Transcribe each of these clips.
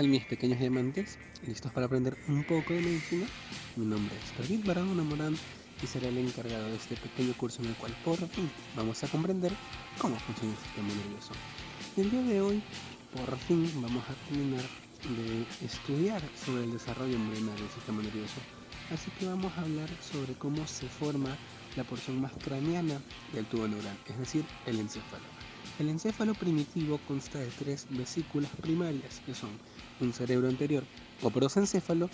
tal, mis pequeños diamantes? ¿Listos para aprender un poco de medicina? Mi nombre es David Barahona Morán y seré el encargado de este pequeño curso en el cual por fin vamos a comprender cómo funciona el sistema nervioso. Y el día de hoy, por fin, vamos a terminar de estudiar sobre el desarrollo embrionario del sistema nervioso. Así que vamos a hablar sobre cómo se forma la porción más craneana del tubo neural, es decir, el encéfalo. El encéfalo primitivo consta de 3 vesículas primarias, que son un cerebro anterior o prosencéfalo,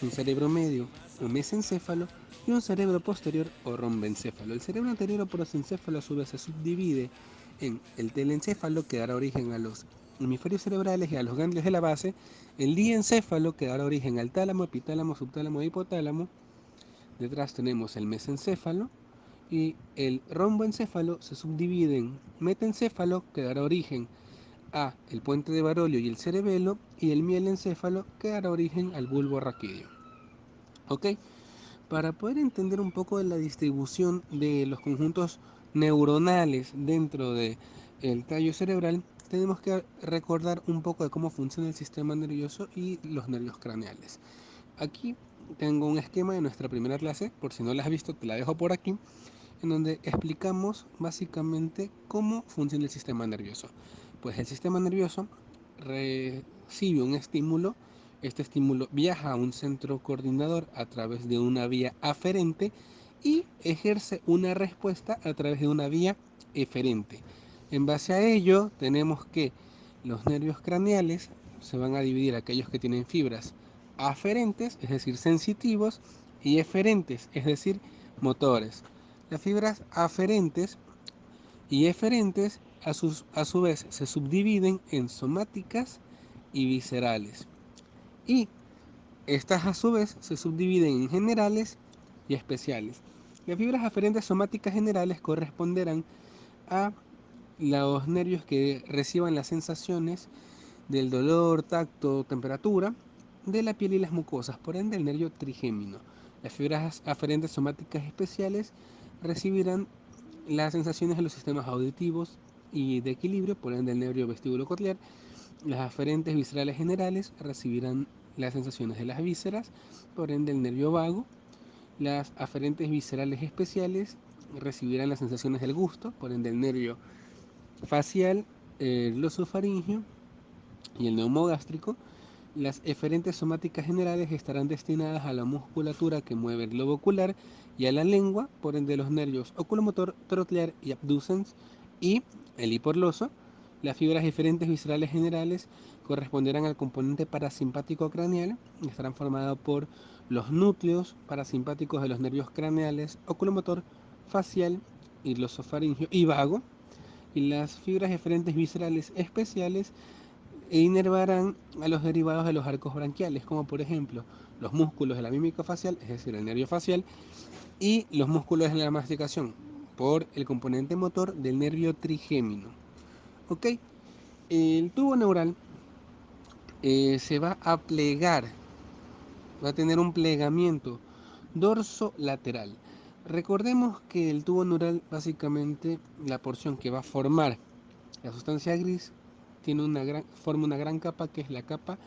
un cerebro medio o mesencéfalo y un cerebro posterior o rombencéfalo. El cerebro anterior o prosencéfalo a su vez se subdivide en el telencéfalo, que dará origen a los hemisferios cerebrales y a los ganglios de la base, el diencéfalo, que dará origen al tálamo, epitálamo, subtálamo e hipotálamo. Detrás tenemos el mesencéfalo, y el romboencéfalo se subdivide en metencéfalo, que dará origen a el puente de Barolio y el cerebelo, y el mielencéfalo, que dará origen al bulbo raquídeo. ¿Ok? Para poder entender un poco de la distribución de los conjuntos neuronales dentro del tallo cerebral, tenemos que recordar un poco de cómo funciona el sistema nervioso y los nervios craneales. Aquí tengo un esquema de nuestra primera clase, por si no la has visto te la dejo por aquí, en donde explicamos básicamente cómo funciona el sistema nervioso. Pues el sistema nervioso recibe un estímulo, este estímulo viaja a un centro coordinador a través de una vía aferente y ejerce una respuesta a través de una vía eferente. En base a ello tenemos que los nervios craneales se van a dividir aquellos que tienen fibras aferentes, es decir, sensitivos, y eferentes, es decir, motores. Las fibras aferentes y eferentes a su vez se subdividen en somáticas y viscerales. Y estas a su vez se subdividen en generales y especiales. Las fibras aferentes somáticas generales corresponderán a los nervios que reciban las sensaciones del dolor, tacto, temperatura de la piel y las mucosas, por ende el nervio trigémino. Las fibras aferentes somáticas especiales recibirán las sensaciones de los sistemas auditivos y de equilibrio, por ende el nervio vestíbulo-coclear. Las aferentes viscerales generales recibirán las sensaciones de las vísceras, por ende el nervio vago. Las aferentes viscerales especiales recibirán las sensaciones del gusto, por ende el nervio facial, el glosofaringio y el neumogástrico. Las eferentes somáticas generales estarán destinadas a la musculatura que mueve el globo ocular y a la lengua, por ende los nervios oculomotor, troclear y abducens, y el hiporloso. Las fibras eferentes viscerales generales corresponderán al componente parasimpático craneal y estarán formadas por los núcleos parasimpáticos de los nervios craneales, oculomotor, facial y glosofaringio y vago. Y las fibras eferentes viscerales especiales inervarán a los derivados de los arcos branquiales, como por ejemplo los músculos de la mímica facial, es decir, el nervio facial, y los músculos de la masticación, por el componente motor del nervio trigémino. ¿Ok? El tubo neural se va a plegar, va a tener un plegamiento dorso-lateral. Recordemos que el tubo neural, básicamente, la porción que va a formar la sustancia gris, forma una gran capa que es la capa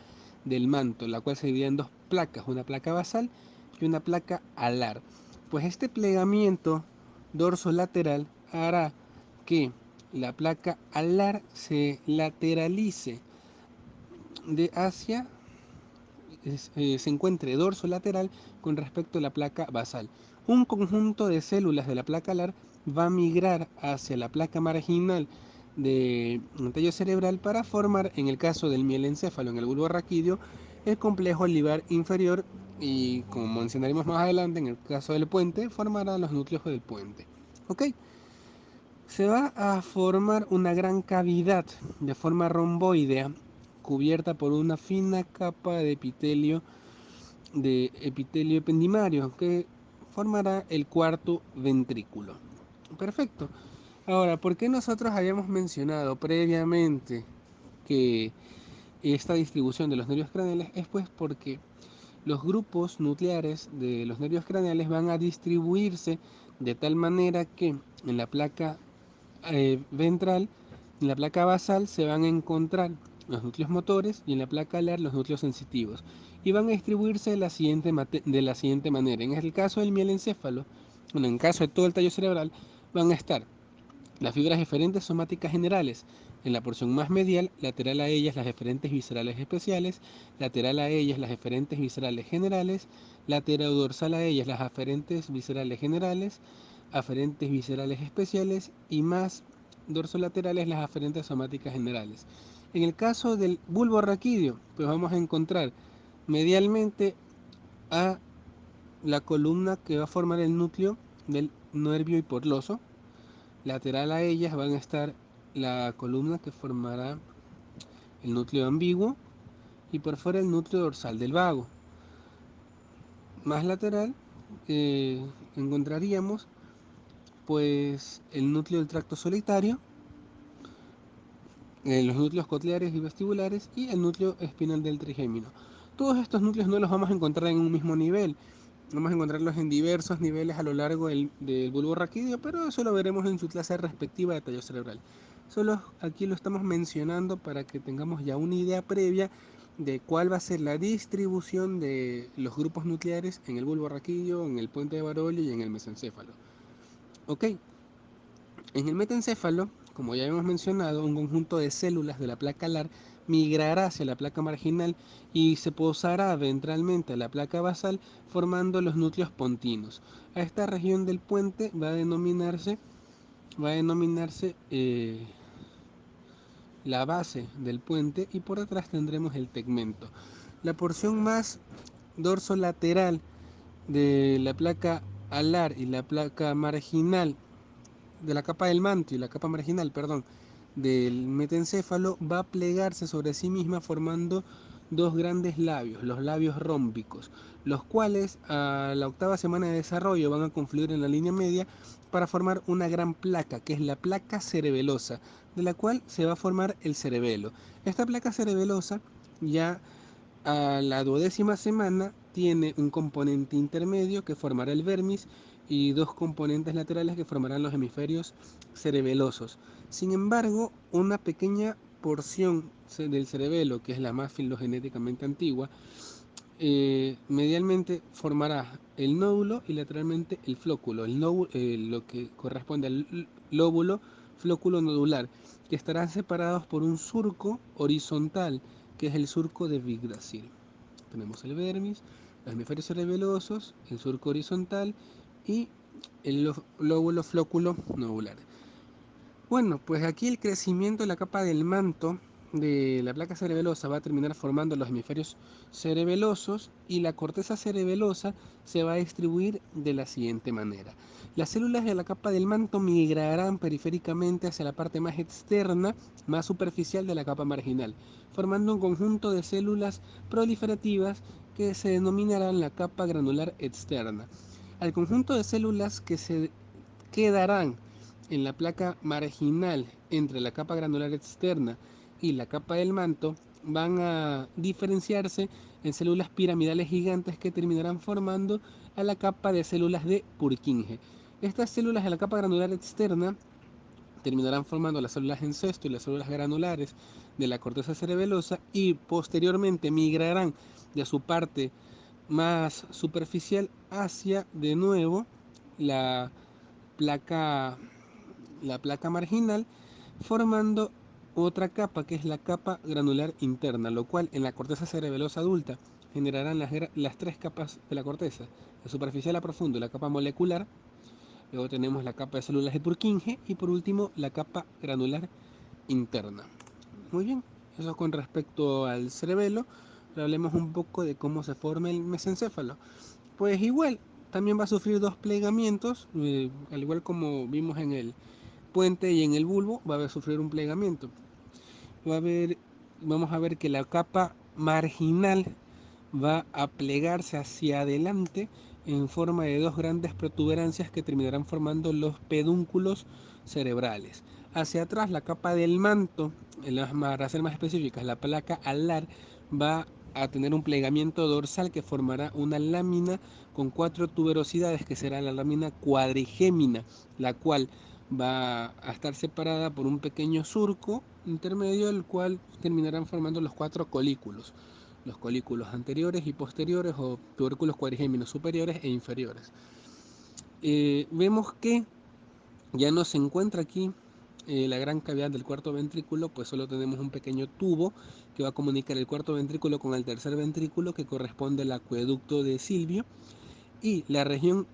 del manto, la cual se divide en dos placas, una placa basal y una placa alar. Pues este plegamiento dorso-lateral hará que la placa alar se lateralice de hacia, se encuentre dorso-lateral con respecto a la placa basal. Un conjunto de células de la placa alar va a migrar hacia la placa marginal del tallo cerebral para formar, en el caso del mielencéfalo, en el bulbo raquídeo, el complejo alivar inferior, y como mencionaremos más adelante, en el caso del puente, formará los núcleos del puente. ¿Ok? Se va a formar una gran cavidad de forma romboidea cubierta por una fina capa de epitelio ependimario que formará el cuarto ventrículo. Perfecto. Ahora, ¿por qué nosotros habíamos mencionado previamente que esta distribución de los nervios craneales? Es pues porque los grupos nucleares de los nervios craneales van a distribuirse de tal manera que en la placa ventral, en la placa basal, se van a encontrar los núcleos motores, y en la placa alar los núcleos sensitivos, y van a distribuirse de la siguiente manera. En el caso del mielencéfalo, bueno, en el caso de todo el tallo cerebral, van a estar las fibras eferentes somáticas generales. En la porción más medial, lateral a ellas las eferentes viscerales especiales, lateral a ellas las eferentes viscerales generales, lateral dorsal a ellas las aferentes viscerales generales, aferentes viscerales especiales y más dorsolaterales las aferentes somáticas generales. En el caso del bulbo raquídeo, pues vamos a encontrar medialmente a la columna que va a formar el núcleo del nervio hipoglóso. Lateral a ellas van a estar la columna que formará el núcleo ambiguo y por fuera el núcleo dorsal del vago. Más lateral encontraríamos pues el núcleo del tracto solitario, los núcleos cocleares y vestibulares y el núcleo espinal del trigémino. Todos estos núcleos no los vamos a encontrar en un mismo nivel. Vamos a encontrarlos en diversos niveles a lo largo del bulbo raquídeo, pero eso lo veremos en su clase respectiva de tallo cerebral. Solo aquí lo estamos mencionando para que tengamos ya una idea previa de cuál va a ser la distribución de los grupos nucleares en el bulbo raquídeo, en el puente de Barollo y en el mesencéfalo. Ok, en el metencéfalo, como ya hemos mencionado, un conjunto de células de la placa alar migrará hacia la placa marginal y se posará ventralmente a la placa basal formando los núcleos pontinos. A esta región del puente va a denominarse la base del puente y por detrás tendremos el tegmento. La porción más dorsolateral de la placa alar y la placa marginal de la capa del manto y la capa marginal, perdón, del metencéfalo va a plegarse sobre sí misma formando dos grandes labios, los labios rómbicos, los cuales a la octava semana de desarrollo van a confluir en la línea media para formar una gran placa, que es la placa cerebelosa, de la cual se va a formar el cerebelo. Esta placa cerebelosa ya a la 12ª semana tiene un componente intermedio que formará el vermis y dos componentes laterales que formarán los hemisferios cerebelosos. Sin embargo, una pequeña porción del cerebelo, que es la más filogenéticamente antigua, medialmente formará el nódulo y lateralmente el flóculo, lo que corresponde al lóbulo flóculo nodular, que estarán separados por un surco horizontal, que es el surco de Yggdrasil. Tenemos el vermis, los hemisferios cerebelosos, el surco horizontal y el lóbulo flóculo nodular. Bueno, pues aquí el crecimiento de la capa del manto de la placa cerebelosa va a terminar formando los hemisferios cerebelosos y la corteza cerebelosa se va a distribuir de la siguiente manera. Las células de la capa del manto migrarán periféricamente hacia la parte más externa, más superficial de la capa marginal, formando un conjunto de células proliferativas que se denominarán la capa granular externa. Al conjunto de células que se quedarán en la placa marginal entre la capa granular externa y la capa del manto van a diferenciarse en células piramidales gigantes que terminarán formando a la capa de células de Purkinje. Estas células de la capa granular externa terminarán formando las células en cesto y las células granulares de la corteza cerebelosa y posteriormente migrarán de su parte más superficial hacia de nuevo la placa marginal, formando otra capa que es la capa granular interna, lo cual en la corteza cerebelosa adulta generarán las tres capas de la corteza, la superficial, la profunda y la capa molecular. Luego tenemos la capa de células de Purkinje y por último la capa granular interna. Muy bien, eso con respecto al cerebelo. Ahora hablemos un poco de cómo se forma el mesencéfalo. Pues igual, también va a sufrir dos plegamientos, al igual como vimos en el puente y en el bulbo, va a sufrir un plegamiento. Vamos a ver que la capa marginal va a plegarse hacia adelante en forma de dos grandes protuberancias que terminarán formando los pedúnculos cerebrales. Hacia atrás, la capa del manto, para ser más específicas, la placa alar, va a tener un plegamiento dorsal que formará una lámina con 4 tuberosidades que será la lámina cuadrigémina, la cual va a estar separada por un pequeño surco intermedio, el cual terminarán formando los 4 colículos. Los colículos anteriores y posteriores, o tubérculos cuadrigéminos superiores e inferiores. Vemos que ya no se encuentra aquí la gran cavidad del cuarto ventrículo, pues solo tenemos un pequeño tubo que va a comunicar el cuarto ventrículo con el tercer ventrículo, que corresponde al acueducto de Silvio, y la región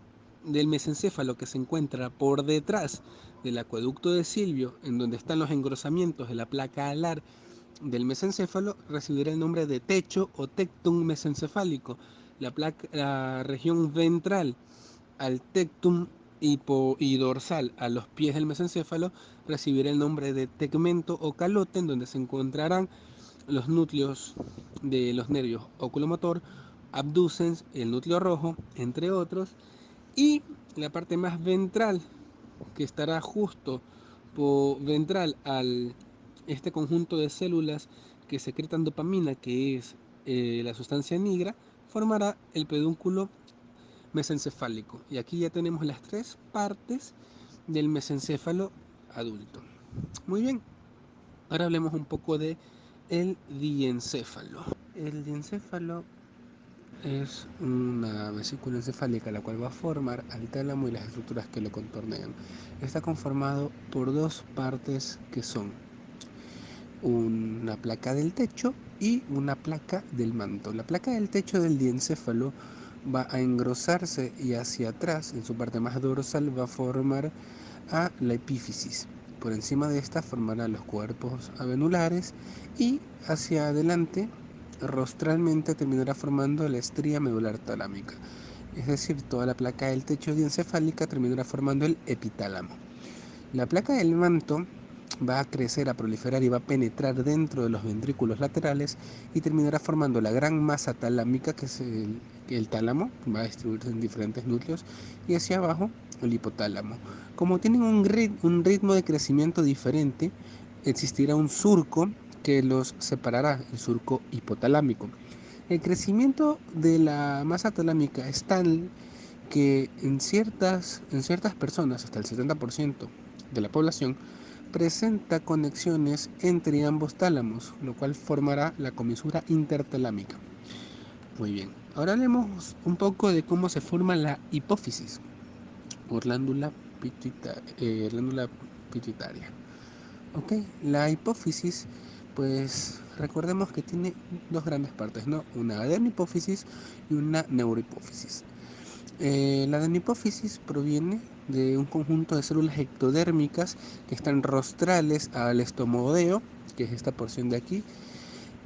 del mesencéfalo que se encuentra por detrás del acueducto de Silvio, en donde están los engrosamientos de la placa alar del mesencéfalo, recibirá el nombre de techo o tectum mesencefálico. La región ventral al tectum y dorsal a los pies del mesencéfalo recibirá el nombre de tegmento o calote, en donde se encontrarán los núcleos de los nervios oculomotor, abducens, el núcleo rojo, entre otros, y la parte más ventral, que estará justo ventral al este conjunto de células que secretan dopamina, que es la sustancia negra, formará el pedúnculo mesencefálico. Y aquí ya tenemos las 3 partes del mesencéfalo adulto. Muy bien, ahora hablemos un poco de el diencéfalo. El diencéfalo es una vesícula encefálica la cual va a formar al tálamo y las estructuras que lo contornean. Está conformado por 2 partes que son una placa del techo y una placa del manto. La placa del techo del diencéfalo va a engrosarse y hacia atrás, en su parte más dorsal, va a formar a la epífisis. Por encima de esta formará los cuerpos avenulares y hacia adelante, rostralmente, terminará formando la estría medular talámica. Es decir, toda la placa del techo diencefálica terminará formando el epitálamo. La placa del manto va a crecer, a proliferar y va a penetrar dentro de los ventrículos laterales y terminará formando la gran masa talámica, que es el tálamo, va a distribuirse en diferentes núcleos, y hacia abajo el hipotálamo. Como tienen un ritmo de crecimiento diferente, existirá un surco que los separará, el surco hipotalámico. El crecimiento de la masa talámica es tal que en ciertas personas, hasta el 70% de la población, presenta conexiones entre ambos tálamos, lo cual formará la comisura intertalámica. Muy bien, ahora hablemos un poco de cómo se forma la hipófisis o glándula pituitaria. Ok, la hipófisis, pues recordemos que tiene 2 grandes partes, ¿no? Una adenohipófisis y una neurohipófisis. La adenohipófisis proviene de un conjunto de células ectodérmicas que están rostrales al estomoideo, que es esta porción de aquí.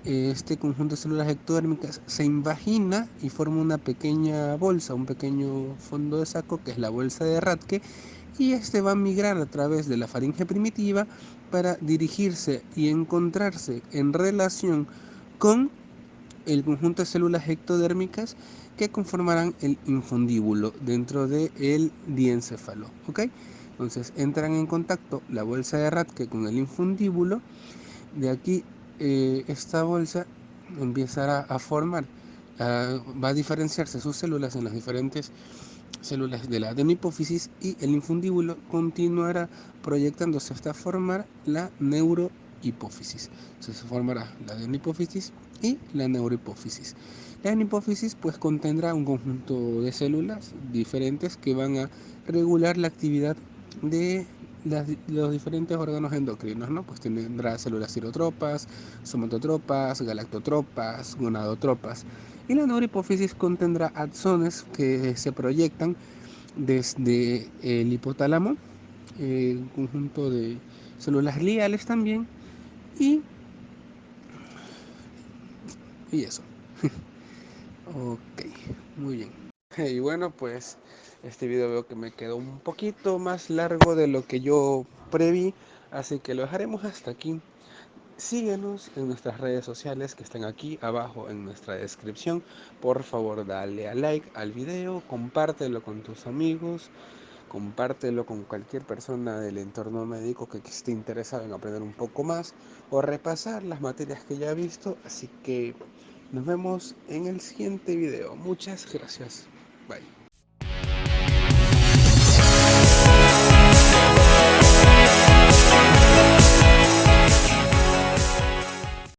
Este conjunto de células ectodérmicas se invagina y forma una pequeña bolsa, un pequeño fondo de saco, que es la bolsa de Rathke, y este va a migrar a través de la faringe primitiva para dirigirse y encontrarse en relación con el conjunto de células ectodérmicas que conformarán el infundíbulo dentro del diencéfalo. ¿Ok? Entonces entran en contacto la bolsa de Rathke con el infundíbulo. De aquí esta bolsa empezará a formar, va a diferenciarse sus células en las diferentes células de la adenohipófisis, y el infundíbulo continuará proyectándose hasta formar la neurohipófisis. Entonces se formará la adenohipófisis y la neurohipófisis. La adenohipófisis pues contendrá un conjunto de células diferentes que van a regular la actividad de los diferentes órganos endocrinos, ¿no? Pues tendrá células tirotropas, somatotropas, galactotropas, gonadotropas. Y la neurohipófisis contendrá axones que se proyectan desde el hipotálamo, un conjunto de células gliales también, y, y eso. Ok, muy bien. Y bueno, pues este video veo que me quedó un poquito más largo de lo que yo preví, así que lo dejaremos hasta aquí. Síguenos en nuestras redes sociales que están aquí abajo en nuestra descripción. Por favor, dale a like al video, compártelo con tus amigos, compártelo con cualquier persona del entorno médico que esté interesado en aprender un poco más o repasar las materias que ya ha visto. Así que nos vemos en el siguiente video. Muchas gracias. Bye.